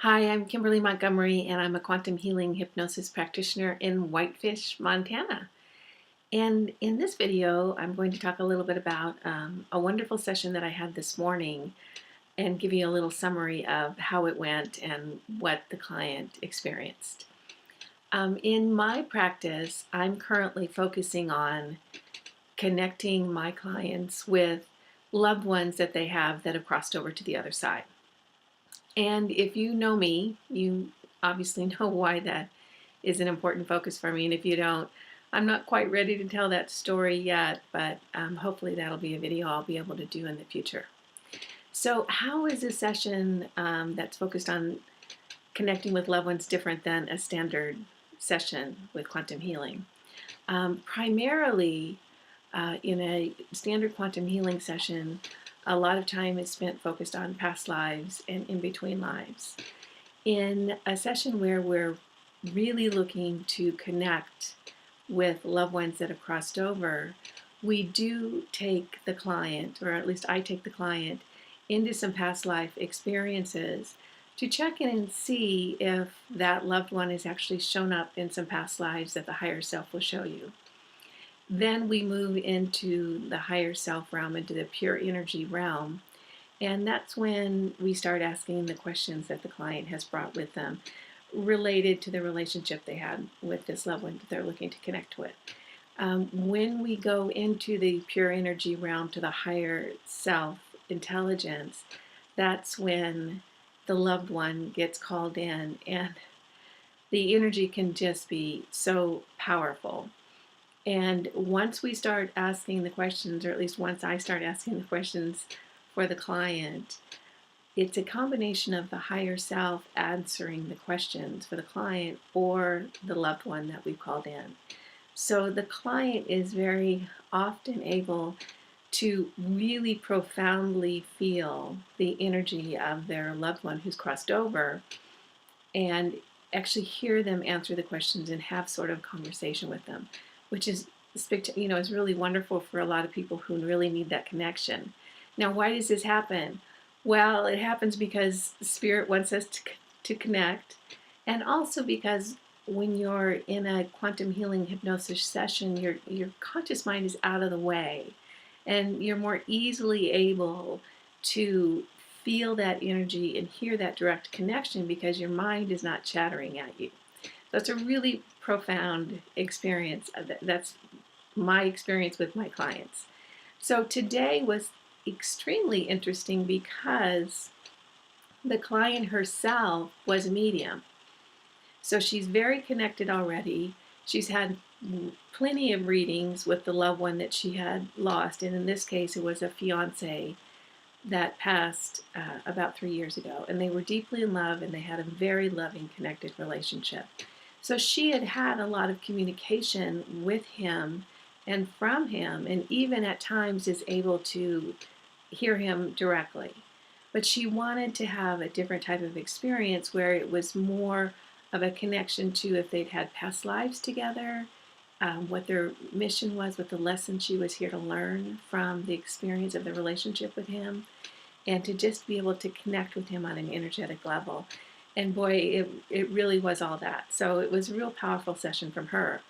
Hi, I'm Kimberly Montgomery, and I'm a quantum healing hypnosis practitioner in Whitefish, Montana. And in this video, I'm going to talk a little bit about a wonderful session that I had this morning and give you a little summary of how it went and what the client experienced. In my practice, I'm currently focusing on connecting my clients with loved ones that they have that have crossed over to the other side. And if you know me, you obviously know why that is an important focus for me. And if you don't, I'm not quite ready to tell that story yet, but hopefully that'll be a video I'll be able to do in the future. So how is a session that's focused on connecting with loved ones different than a standard session with quantum healing? Primarily, in a standard quantum healing session, a lot of time is spent focused on past lives and in between lives. In a session where we're really looking to connect with loved ones that have crossed over, we do take the client, or at least I take the client, into some past life experiences to check in and see if that loved one has actually shown up in some past lives that the higher self will show you. Then we move into the higher self realm, into the pure energy realm. And that's when we start asking the questions that the client has brought with them related to the relationship they had with this loved one that they're looking to connect with. When we go into the pure energy realm, to the higher self intelligence, that's when the loved one gets called in, and the energy can just be so powerful. And once we start asking the questions, or at least once I start asking the questions for the client, it's a combination of the higher self answering the questions for the client or the loved one that we've called in. So the client is very often able to really profoundly feel the energy of their loved one who's crossed over and actually hear them answer the questions and have sort of conversation with them, which is is really wonderful for a lot of people who really need that connection. Now, why does this happen? Well, it happens because Spirit wants us to connect, and also because when you're in a quantum healing hypnosis session, your conscious mind is out of the way, and you're more easily able to feel that energy and hear that direct connection because your mind is not chattering at you. So it's a really profound experience. That's my experience with my clients. So today was extremely interesting because the client herself was a medium. So she's very connected already. She's had plenty of readings with the loved one that she had lost. And in this case, it was a fiance that passed about 3 years ago. And they were deeply in love, and they had a very loving, connected relationship. So she had had a lot of communication with him and from him, and even at times is able to hear him directly. But she wanted to have a different type of experience where it was more of a connection to if they'd had past lives together, what their mission was, what the lesson she was here to learn from the experience of the relationship with him, and to just be able to connect with him on an energetic level. And boy, it really was all that. So it was a real powerful session from her.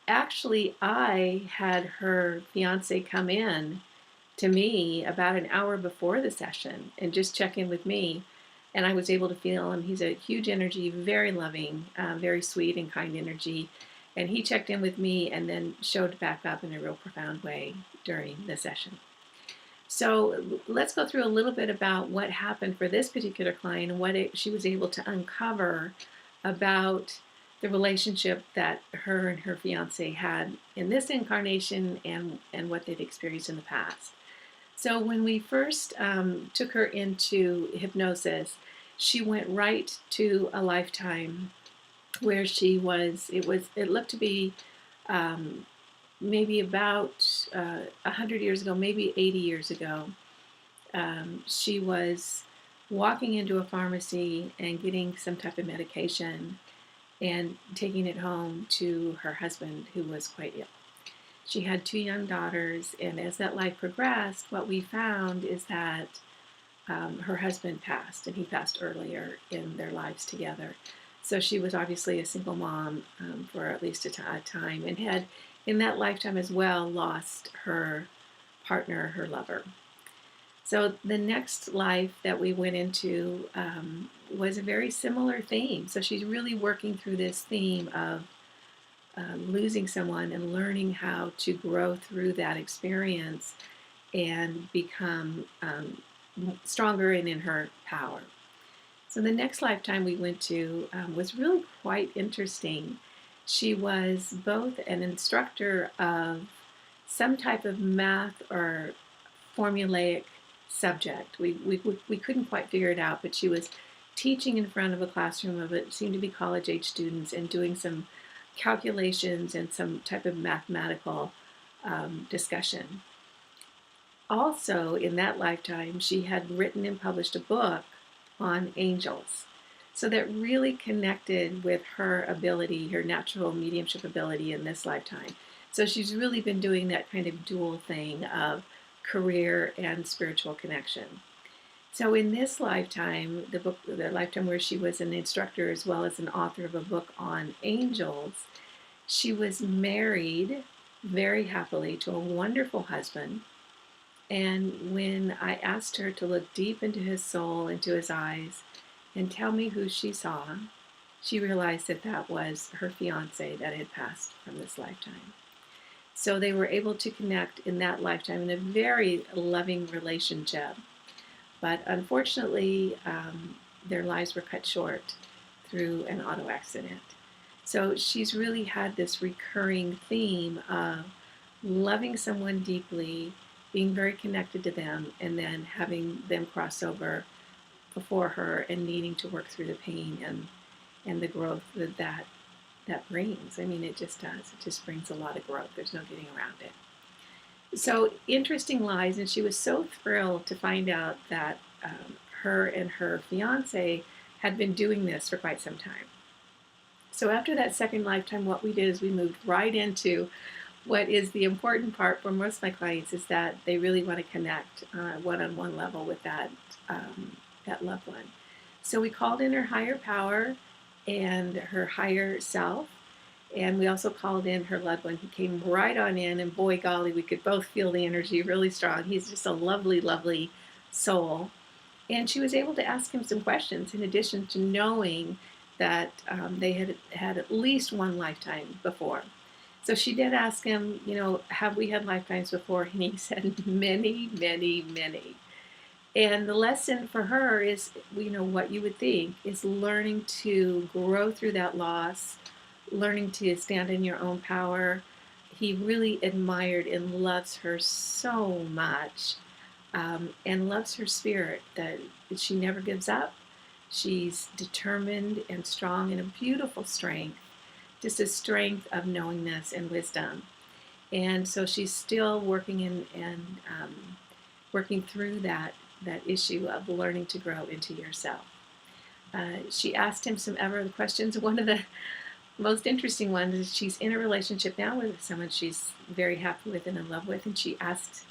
Actually, I had her fiance come in to me about an hour before the session and just check in with me. And I was able to feel him. He's a huge energy, very loving, very sweet and kind energy. And he checked in with me and then showed back up in a real profound way during the session. So let's go through a little bit about what happened for this particular client and what she was able to uncover about the relationship that her and her fiance had in this incarnation and what they'd experienced in the past. So when we first took her into hypnosis, she went right to a lifetime where she was, it looked to be maybe about 100 years ago, maybe 80 years ago. She was walking into a pharmacy and getting some type of medication and taking it home to her husband, who was quite ill. She had 2 young daughters, and as that life progressed, what we found is that her husband passed, and he passed earlier in their lives together. So she was obviously a single mom for at least a time, and had in that lifetime as well lost her partner, her lover. So the next life that we went into was a very similar theme. So she's really working through this theme of losing someone and learning how to grow through that experience and become stronger and in her power. So the next lifetime we went to was really quite interesting. She was both an instructor of some type of math or formulaic subject. We couldn't quite figure it out, but she was teaching in front of a classroom of it seemed to be college-age students and doing some calculations and some type of mathematical discussion. Also, in that lifetime, she had written and published a book on angels. So that really connected with her ability, her natural mediumship ability in this lifetime. So she's really been doing that kind of dual thing of career and spiritual connection. So in this lifetime, the lifetime where she was an instructor as well as an author of a book on angels, she was married very happily to a wonderful husband. And when I asked her to look deep into his soul, into his eyes, and tell me who she saw, she realized that that was her fiance that had passed from this lifetime. So they were able to connect in that lifetime in a very loving relationship. But unfortunately, their lives were cut short through an auto accident. So she's really had this recurring theme of loving someone deeply, being very connected to them, and then having them cross over before her and needing to work through the pain and the growth that brings. I mean, it just does. It just brings a lot of growth. There's no getting around it. So interesting lives, and she was so thrilled to find out that her and her fiance had been doing this for quite some time. So after that second lifetime, what we did is we moved right into what is the important part for most of my clients is that they really want to connect one-on-one level with that loved one. So we called in her higher power and her higher self, and we also called in her loved one. He came right on in, and boy golly, we could both feel the energy really strong. He's just a lovely, lovely soul. And she was able to ask him some questions in addition to knowing that they had had at least one lifetime before. So she did ask him, have we had lifetimes before? And he said, many, many, many. And the lesson for her is, what you would think is learning to grow through that loss, learning to stand in your own power. He really admired and loves her so much, and loves her spirit, that she never gives up. She's determined and strong and a beautiful strength, just a strength of knowingness and wisdom. And so she's still working and working through that issue of learning to grow into yourself. She asked him some other questions. One of the most interesting ones is she's in a relationship now with someone she's very happy with and in love with, and she asked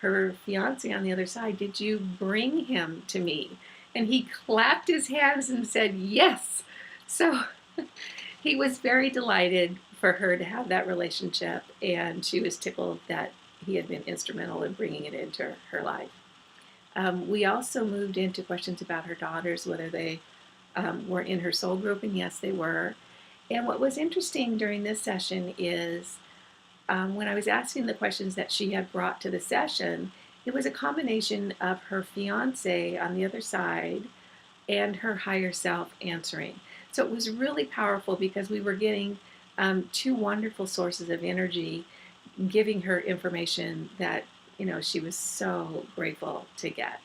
her fiance on the other side, "Did you bring him to me?" And he clapped his hands and said, "Yes." So he was very delighted for her to have that relationship, and she was tickled that he had been instrumental in bringing it into her life. We also moved into questions about her daughters, whether they were in her soul group, and yes, they were. And what was interesting during this session is when I was asking the questions that she had brought to the session, it was a combination of her fiance on the other side and her higher self answering. So it was really powerful because we were getting two wonderful sources of energy giving her information that she was so grateful to get.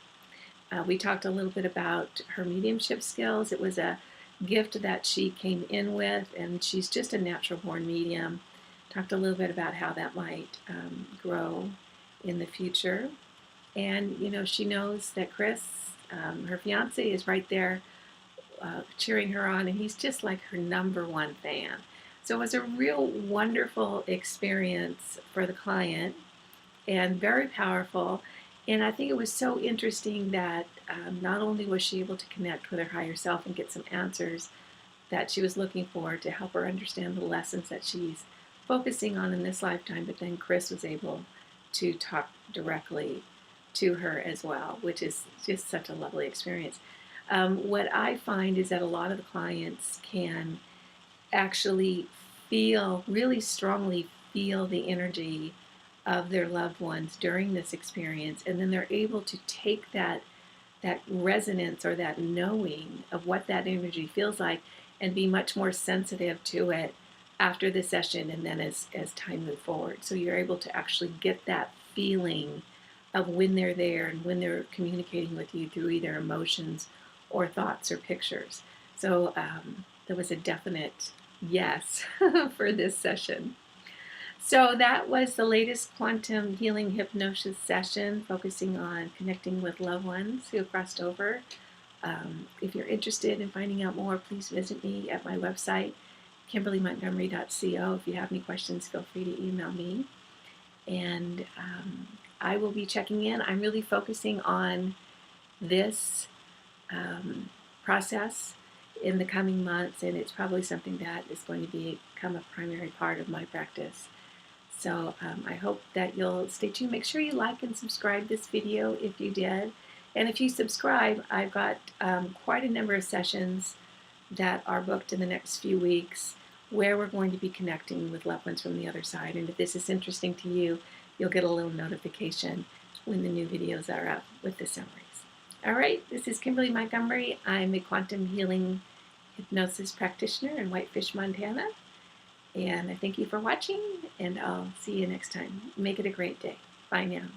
We talked a little bit about her mediumship skills. It was a gift that she came in with, and she's just a natural born medium. Talked a little bit about how that might grow in the future. And, she knows that Chris, her fiance, is right there cheering her on, and he's just like her number one fan. So it was a real wonderful experience for the client and very powerful. And I think it was so interesting that not only was she able to connect with her higher self and get some answers that she was looking for to help her understand the lessons that she's focusing on in this lifetime, but then Chris was able to talk directly to her as well, which is just such a lovely experience. What I find is that a lot of the clients can actually really strongly feel the energy of their loved ones during this experience, and then they're able to take that resonance or that knowing of what that energy feels like and be much more sensitive to it after the session and then as time moves forward. So you're able to actually get that feeling of when they're there and when they're communicating with you through either emotions or thoughts or pictures. So there was a definite yes for this session. So that was the latest Quantum Healing Hypnosis Session, focusing on connecting with loved ones who have crossed over. If you're interested in finding out more, please visit me at my website, KimberlyMontgomery.co. If you have any questions, feel free to email me. And I will be checking in. I'm really focusing on this process in the coming months, and it's probably something that is going to become a primary part of my practice. So I hope that you'll stay tuned. Make sure you like and subscribe this video if you did. And if you subscribe, I've got quite a number of sessions that are booked in the next few weeks where we're going to be connecting with loved ones from the other side. And if this is interesting to you, you'll get a little notification when the new videos are up with the summaries. All right, this is Kimberly Montgomery. I'm a quantum healing hypnosis practitioner in Whitefish, Montana. And I thank you for watching, and I'll see you next time. Make it a great day. Bye now.